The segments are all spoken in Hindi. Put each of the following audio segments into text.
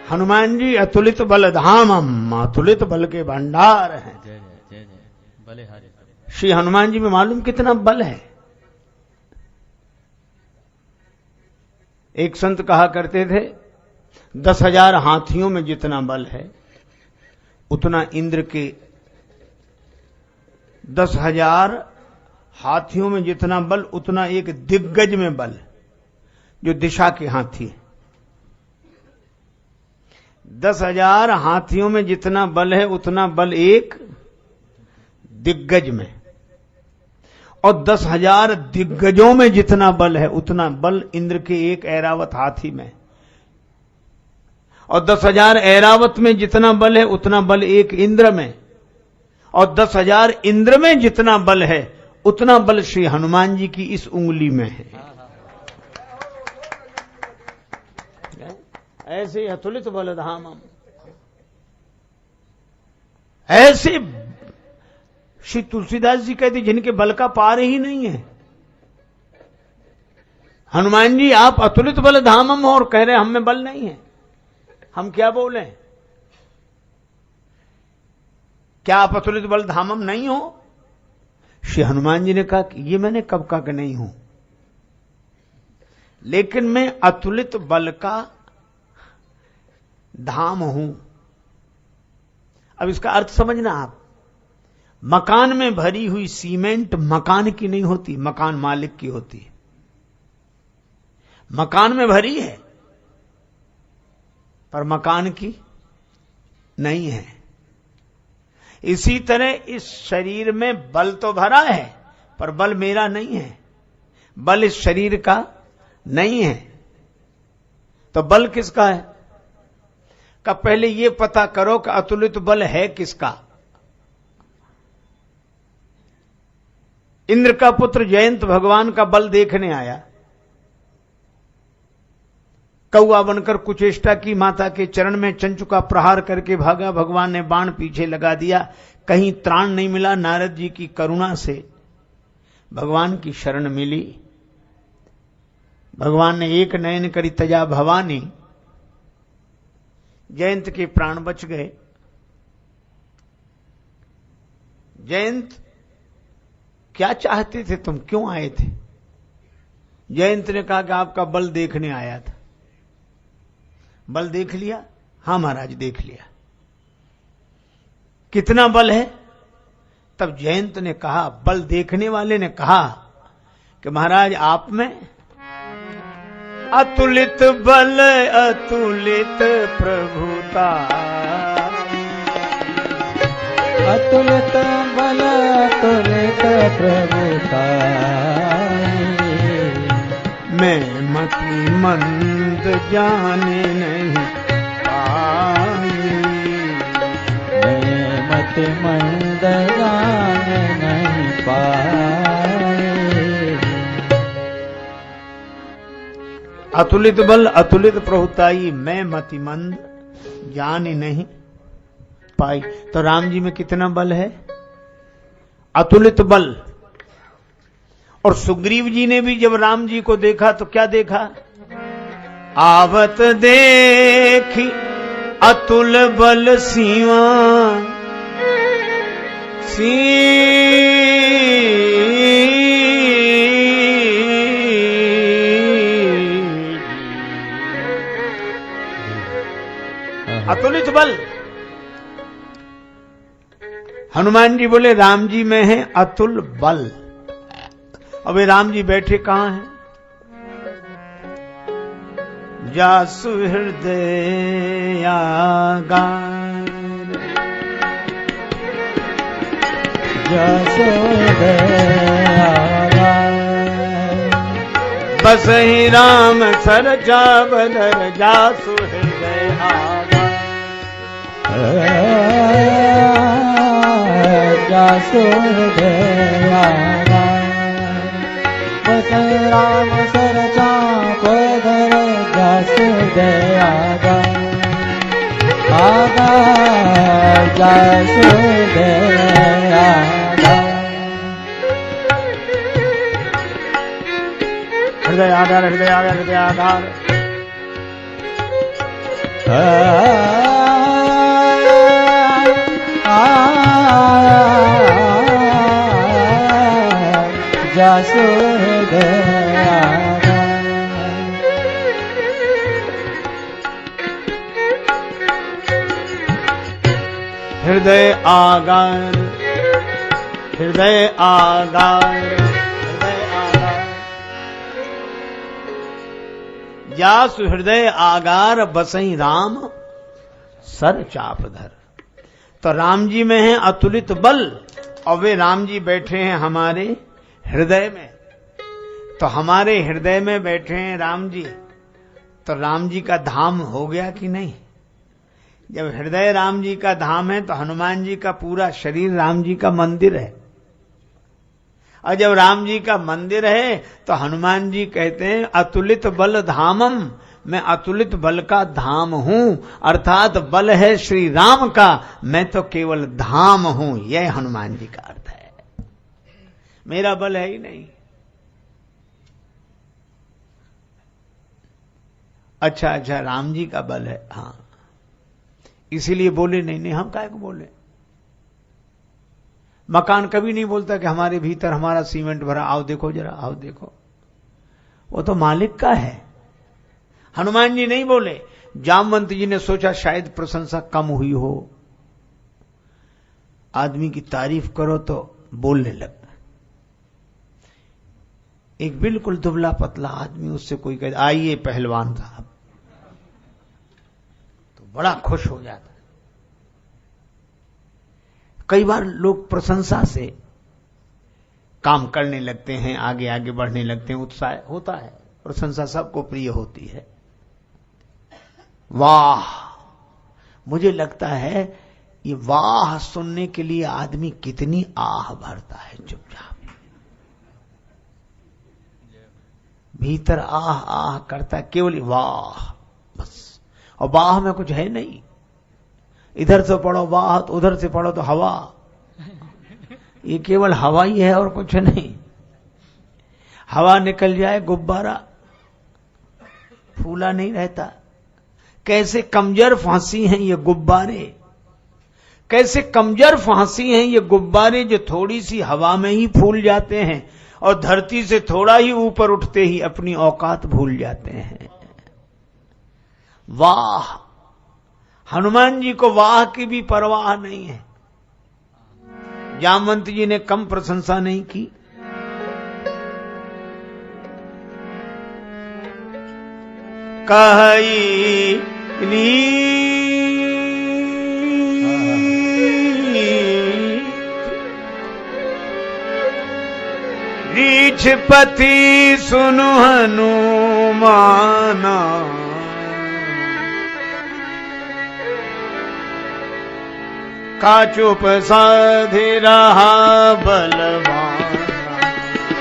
हनुमान जी अतुलित बल धामम, अतुलित बल के भंडार हैं। जय जय जय जय बलिहारी। श्री हनुमान जी में मालूम कितना बल है। एक संत कहा करते थे 10,000 हाथियों में जितना बल है उतना इंद्र के 10,000 हाथियों में जितना बल उतना एक दिग्गज में बल, जो दिशा के हाथी है। 10,000 हाथियों में जितना बल है उतना बल एक दिग्गज में, और 10,000 दिग्गजों में जितना बल है उतना बल इंद्र के एक ऐरावत हाथी में, और 10,000 ऐरावत में जितना बल है उतना बल एक इंद्र में, और 10,000 इंद्र में जितना बल है उतना बल श्री हनुमान जी की इस उंगली में है। ऐसे अतुलित बल धामम, ऐसे श्री तुलसीदास जी कहते जिनके बल का पार ही नहीं है। हनुमान जी आप अतुलित बल धामम हो और कह रहे हम में बल नहीं है, हम क्या बोले? क्या आप अतुलित बल धामम नहीं हो? श्री हनुमान जी ने कहा कि ये मैंने कब कहा कि नहीं हूं, लेकिन मैं अतुलित बल का धाम हूं। अब इसका अर्थ समझना आप। मकान में भरी हुई सीमेंट मकान की नहीं होती, मकान मालिक की होती है। मकान में भरी है पर मकान की नहीं है। इसी तरह इस शरीर में बल तो भरा है पर बल मेरा नहीं है, बल इस शरीर का नहीं है। तो बल किसका है? का पहले ये पता करो कि अतुलित बल है किसका। इंद्र का पुत्र जयंत भगवान का बल देखने आया, कौआ बनकर कुचेष्टा की, माता के चरण में चंचु का प्रहार करके भागा। भगवान ने बाण पीछे लगा दिया, कहीं त्राण नहीं मिला। नारद जी की करुणा से भगवान की शरण मिली। भगवान ने एक नयन करी तजा भवानी, जयंत के प्राण बच गए। जयंत क्या चाहते थे तुम, क्यों आए थे? जयंत ने कहा कि आपका बल देखने आया था। बल देख लिया? हां महाराज देख लिया। कितना बल है? तब जयंत ने कहा, बल देखने वाले ने कहा कि महाराज आप में अतुलित बल अतुलित प्रभुता, अतुलित बल अतुलित प्रभुता, मैं मति मंद जाने नहीं पाई, मैं मति मंद जाने नहीं पाई। अतुलित बल अतुलित प्रभुताई, मैं मति मंद जान नहीं पाई। तो राम जी में कितना बल है? अतुलित बल। और सुग्रीव जी ने भी जब राम जी को देखा तो क्या देखा? आवत देखी अतुल बल सीवा, अतुलित बल। हनुमान जी बोले राम जी में है अतुल बल। अबे राम जी बैठे कहां हैं? जासु हृदय आगार, जासु हृदय आगार, बसहि राम सरजा बदर, जासु हृदय आगार, जासु हृदय आगार, बसहि राम सरजा बदर, जासु हृदय आगार, आगार, जासु हृदय आगार, हृदय आधार, हृदय आधार, हृदय आधार। हृदय आगार, हृदय आगार, हृदय आगार, जासु हृदय आगार बसई राम सर चाप धर। तो राम जी में है अतुलित बल और वे राम जी बैठे हैं हमारे हृदय में। तो हमारे हृदय में बैठे हैं राम जी, तो राम जी का धाम हो गया कि नहीं? जब हृदय राम जी का धाम है तो हनुमान जी का पूरा शरीर राम जी का मंदिर है। और जब राम जी का मंदिर है तो हनुमान जी कहते हैं अतुलित बल धामम, मैं अतुलित बल का धाम हूं, अर्थात बल है श्री राम का, मैं तो केवल धाम हूं। यह हनुमान जी का अर्थ है। मेरा बल है ही नहीं। अच्छा अच्छा, राम जी का बल है, हाँ, इसीलिए बोले नहीं। नहीं, हम काहे को बोले? मकान कभी नहीं बोलता कि हमारे भीतर हमारा सीमेंट भरा, आओ देखो जरा, आओ देखो। वो तो मालिक का है। हनुमान जी नहीं बोले। जामवंत जी ने सोचा शायद प्रशंसा कम हुई हो, आदमी की तारीफ करो तो बोलने लग। एक बिल्कुल दुबला पतला आदमी, उससे कोई कहे आइए पहलवान साहब, तो बड़ा खुश हो जाता। कई बार लोग प्रशंसा से काम करने लगते हैं, आगे आगे बढ़ने लगते हैं, उत्साह होता है, प्रशंसा सबको प्रिय होती है। वाह, मुझे लगता है ये वाह सुनने के लिए आदमी कितनी आह भरता है चुपचाप, भीतर आह आह करता है, केवल वाह बस। और वाह में कुछ है नहीं, इधर से पढ़ो वाह तो उधर से पढ़ो तो हवा, ये केवल हवा ही है और कुछ नहीं। हवा निकल जाए गुब्बारा फूला नहीं रहता। कैसे कमजोर फांसी हैं ये गुब्बारे, कैसे कमजोर फांसी हैं ये गुब्बारे, जो थोड़ी सी हवा में ही फूल जाते हैं और धरती से थोड़ा ही ऊपर उठते ही अपनी औकात भूल जाते हैं। वाह, हनुमान जी को वाह की भी परवाह नहीं है। जामवंत जी ने कम प्रशंसा नहीं की। कही रीछपति सुनु हनुमाना, का चुप साधे रहा बलवान,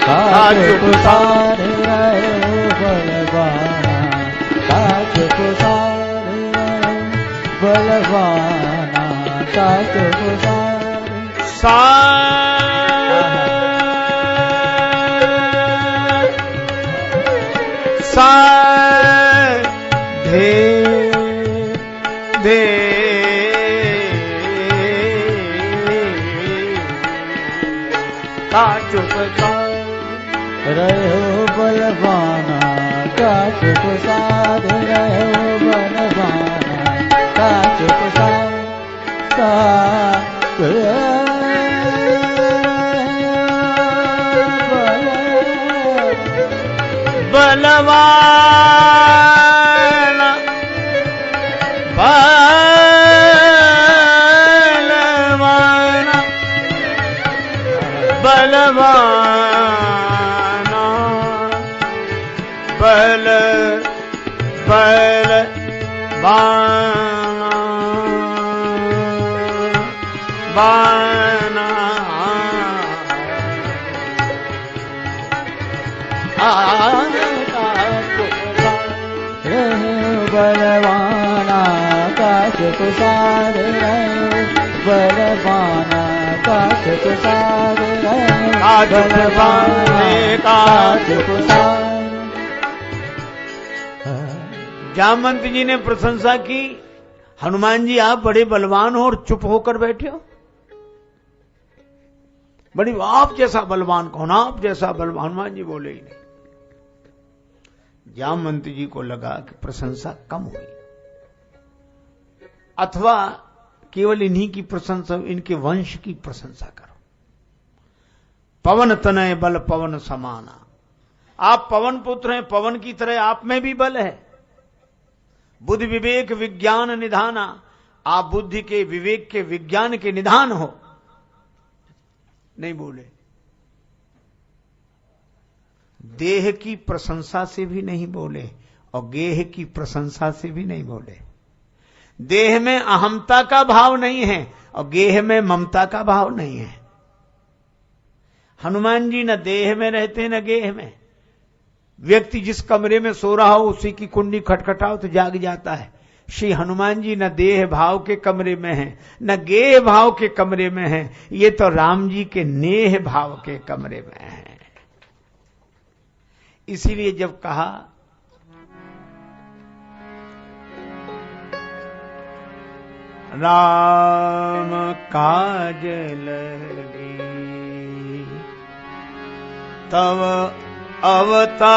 का चुप साधे रहे बलवाना, का चुप साधे रहे बलवाना, का चुप साधे दे का चुप रहो बलवाना, का चुप साध रहो बलवाना, का चुप बलवाना बलवाना बलवाना बल बल बाना बाना बलवाना, का चुप साध रहे बलवाना, का चुप साध रहे बलवाना, का चुप साध। जामवंत जी ने प्रशंसा की, हनुमान जी आप बड़े बलवान हो और चुप होकर बैठे हो। बड़ी आप जैसा बलवान कौन, आप जैसा बलवान। हनुमान जी बोले ही नहीं। जामवंत जी को लगा कि प्रशंसा कम हुई, अथवा केवल इन्हीं की प्रशंसा, इनके वंश की प्रशंसा करो। पवन तनय बल पवन समाना, आप पवन पुत्र हैं, पवन की तरह आप में भी बल है। बुद्धि विवेक विज्ञान निधाना, आप बुद्धि के, विवेक के, विज्ञान के निधान हो। नहीं बोले। देह की प्रशंसा से भी नहीं बोले और गेह की प्रशंसा से भी नहीं बोले। देह में अहमता का भाव नहीं है और गेह में ममता का भाव नहीं है। हनुमान जी न देह में रहते न गेह में। व्यक्ति जिस कमरे में सो रहा हो उसी की कुंडी खटखटाओ तो जाग जाता है। श्री हनुमान जी न देह भाव के कमरे में हैं न गेह भाव के कमरे में हैं, ये तो राम जी के नेह भाव के कमरे में हैं। इसीलिए जब कहा राम काज लगी तब अवतारा,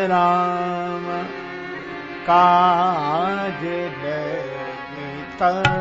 राम काज लगी तब